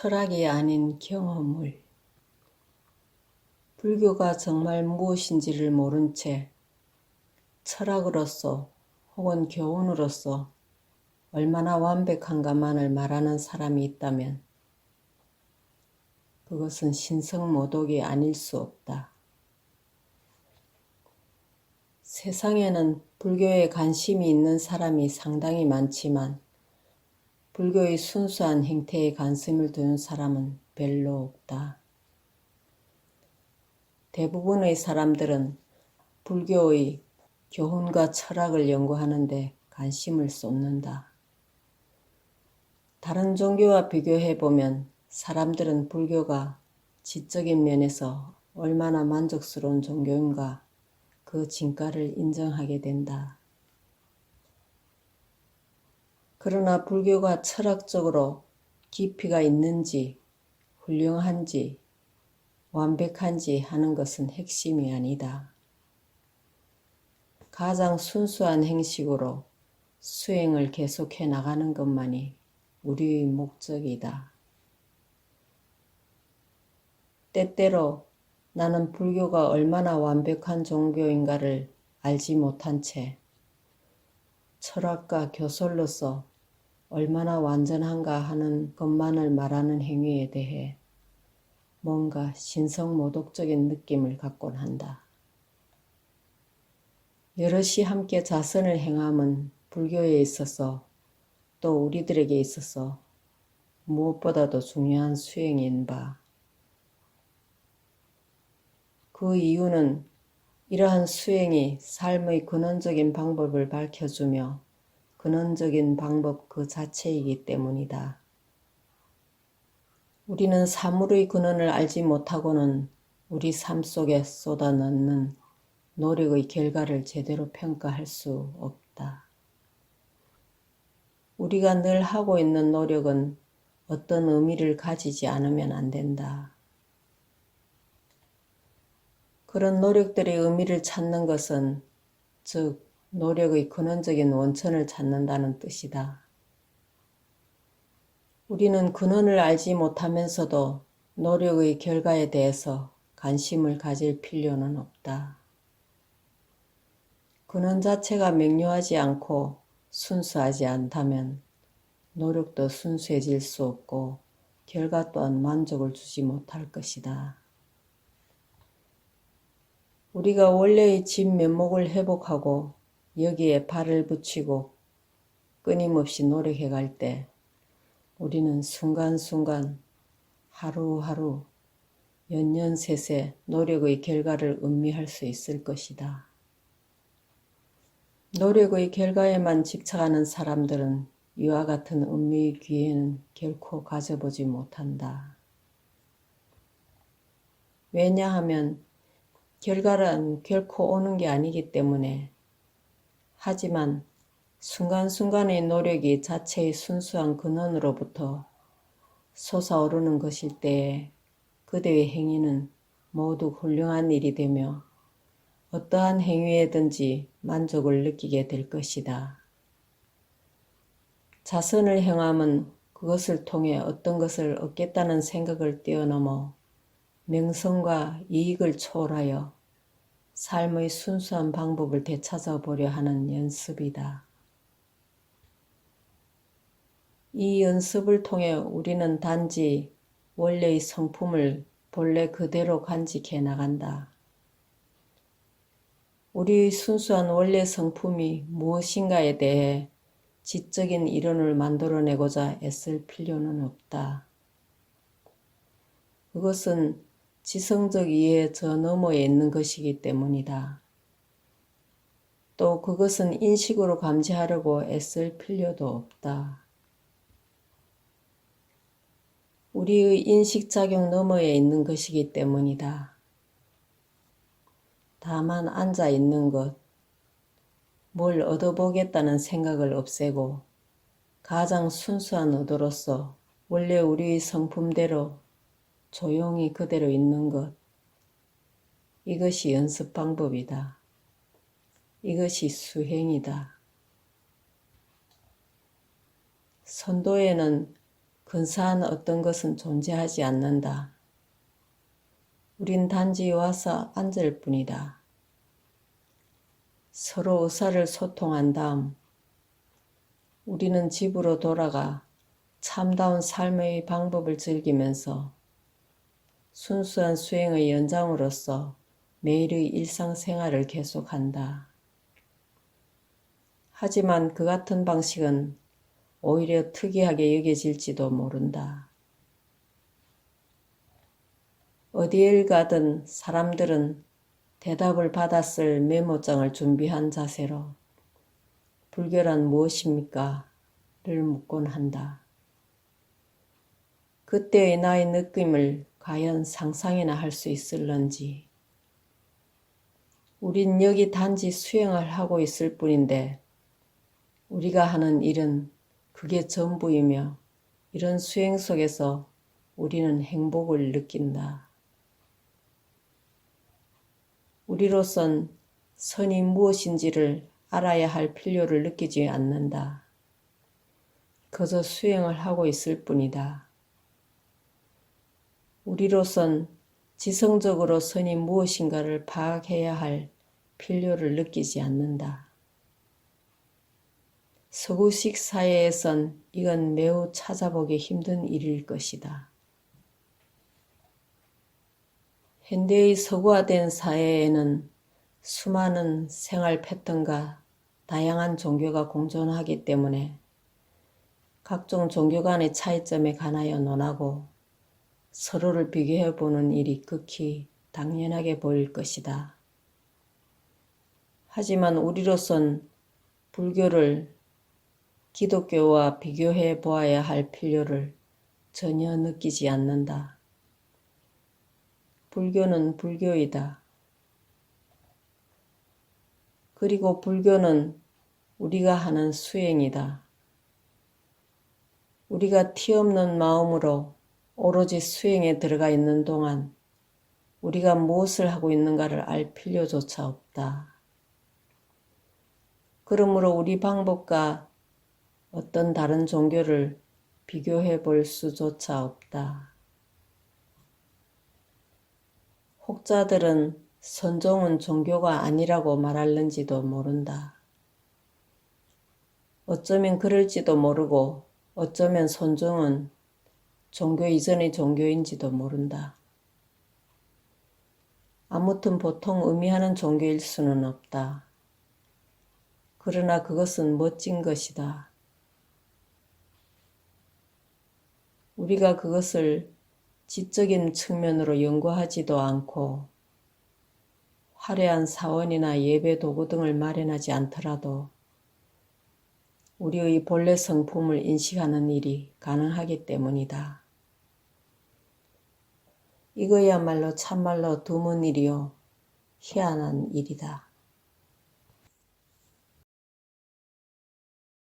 철학이 아닌 경험을. 불교가 정말 무엇인지를 모른 채 철학으로서 혹은 교훈으로서 얼마나 완벽한가만을 말하는 사람이 있다면 그것은 신성모독이 아닐 수 없다. 세상에는 불교에 관심이 있는 사람이 상당히 많지만 불교의 순수한 행태에 관심을 두는 사람은 별로 없다. 대부분의 사람들은 불교의 교훈과 철학을 연구하는데 관심을 쏟는다. 다른 종교와 비교해보면 사람들은 불교가 지적인 면에서 얼마나 만족스러운 종교인가 그 진가를 인정하게 된다. 그러나 불교가 철학적으로 깊이가 있는지 훌륭한지 완벽한지 하는 것은 핵심이 아니다. 가장 순수한 행식으로 수행을 계속해 나가는 것만이 우리의 목적이다. 때때로 나는 불교가 얼마나 완벽한 종교인가를 알지 못한 채 철학과 교설로서 얼마나 완전한가 하는 것만을 말하는 행위에 대해 뭔가 신성모독적인 느낌을 갖곤 한다. 여럿이 함께 자선을 행함은 불교에 있어서 또 우리들에게 있어서 무엇보다도 중요한 수행인 바. 그 이유는 이러한 수행이 삶의 근원적인 방법을 밝혀주며 근원적인 방법 그 자체이기 때문이다. 우리는 사물의 근원을 알지 못하고는 우리 삶 속에 쏟아넣는 노력의 결과를 제대로 평가할 수 없다. 우리가 늘 하고 있는 노력은 어떤 의미를 가지지 않으면 안 된다. 그런 노력들의 의미를 찾는 것은 즉 노력의 근원적인 원천을 찾는다는 뜻이다. 우리는 근원을 알지 못하면서도 노력의 결과에 대해서 관심을 가질 필요는 없다. 근원 자체가 명료하지 않고 순수하지 않다면 노력도 순수해질 수 없고 결과 또한 만족을 주지 못할 것이다. 우리가 원래의 진면목을 회복하고 여기에 발을 붙이고 끊임없이 노력해 갈 때 우리는 순간순간 하루하루 연년세세 노력의 결과를 음미할 수 있을 것이다. 노력의 결과에만 집착하는 사람들은 이와 같은 음미의 기회는 결코 가져보지 못한다. 왜냐하면 결과란 결코 오는 게 아니기 때문에. 하지만 순간순간의 노력이 자체의 순수한 근원으로부터 솟아오르는 것일 때에 그대의 행위는 모두 훌륭한 일이 되며 어떠한 행위에든지 만족을 느끼게 될 것이다. 자선을 행함은 그것을 통해 어떤 것을 얻겠다는 생각을 뛰어넘어 명성과 이익을 초월하여 삶의 순수한 방법을 되찾아보려 하는 연습이다. 이 연습을 통해 우리는 단지 원래의 성품을 본래 그대로 간직해 나간다. 우리의 순수한 원래 성품이 무엇인가에 대해 지적인 이론을 만들어내고자 애쓸 필요는 없다. 그것은 지성적 이해 저 너머에 있는 것이기 때문이다. 또 그것은 인식으로 감지하려고 애쓸 필요도 없다. 우리의 인식작용 너머에 있는 것이기 때문이다. 다만 앉아 있는 것, 뭘 얻어보겠다는 생각을 없애고 가장 순수한 의도로서 원래 우리의 성품대로 조용히 그대로 있는 것, 이것이 연습 방법이다. 이것이 수행이다. 선도에는 근사한 어떤 것은 존재하지 않는다. 우린 단지 와서 앉을 뿐이다. 서로 의사를 소통한 다음 우리는 집으로 돌아가 참다운 삶의 방법을 즐기면서 순수한 수행의 연장으로서 매일의 일상생활을 계속한다. 하지만 그 같은 방식은 오히려 특이하게 여겨질지도 모른다. 어디를 가든 사람들은 대답을 받았을 메모장을 준비한 자세로 불교란 무엇입니까? 를 묻곤 한다. 그때의 나의 느낌을 과연 상상이나 할 수 있을런지. 우린 여기 단지 수행을 하고 있을 뿐인데 우리가 하는 일은 그게 전부이며 이런 수행 속에서 우리는 행복을 느낀다. 우리로선 선이 무엇인지를 알아야 할 필요를 느끼지 않는다. 그저 수행을 하고 있을 뿐이다. 우리로선 지성적으로 선이 무엇인가를 파악해야 할 필요를 느끼지 않는다. 서구식 사회에선 이건 매우 찾아보기 힘든 일일 것이다. 현대의 서구화된 사회에는 수많은 생활 패턴과 다양한 종교가 공존하기 때문에 각종 종교 간의 차이점에 관하여 논하고 서로를 비교해보는 일이 극히 당연하게 보일 것이다. 하지만 우리로선 불교를 기독교와 비교해 보아야 할 필요를 전혀 느끼지 않는다. 불교는 불교이다. 그리고 불교는 우리가 하는 수행이다. 우리가 티없는 마음으로 오로지 수행에 들어가 있는 동안 우리가 무엇을 하고 있는가를 알 필요조차 없다. 그러므로 우리 방법과 어떤 다른 종교를 비교해 볼 수조차 없다. 혹자들은 선종은 종교가 아니라고 말할는지도 모른다. 어쩌면 그럴지도 모르고 어쩌면 선종은 종교 이전의 종교인지도 모른다. 아무튼 보통 의미하는 종교일 수는 없다. 그러나 그것은 멋진 것이다. 우리가 그것을 지적인 측면으로 연구하지도 않고 화려한 사원이나 예배 도구 등을 마련하지 않더라도 우리의 본래 성품을 인식하는 일이 가능하기 때문이다. 이거야말로 참말로 드문 일이요 희한한 일이다.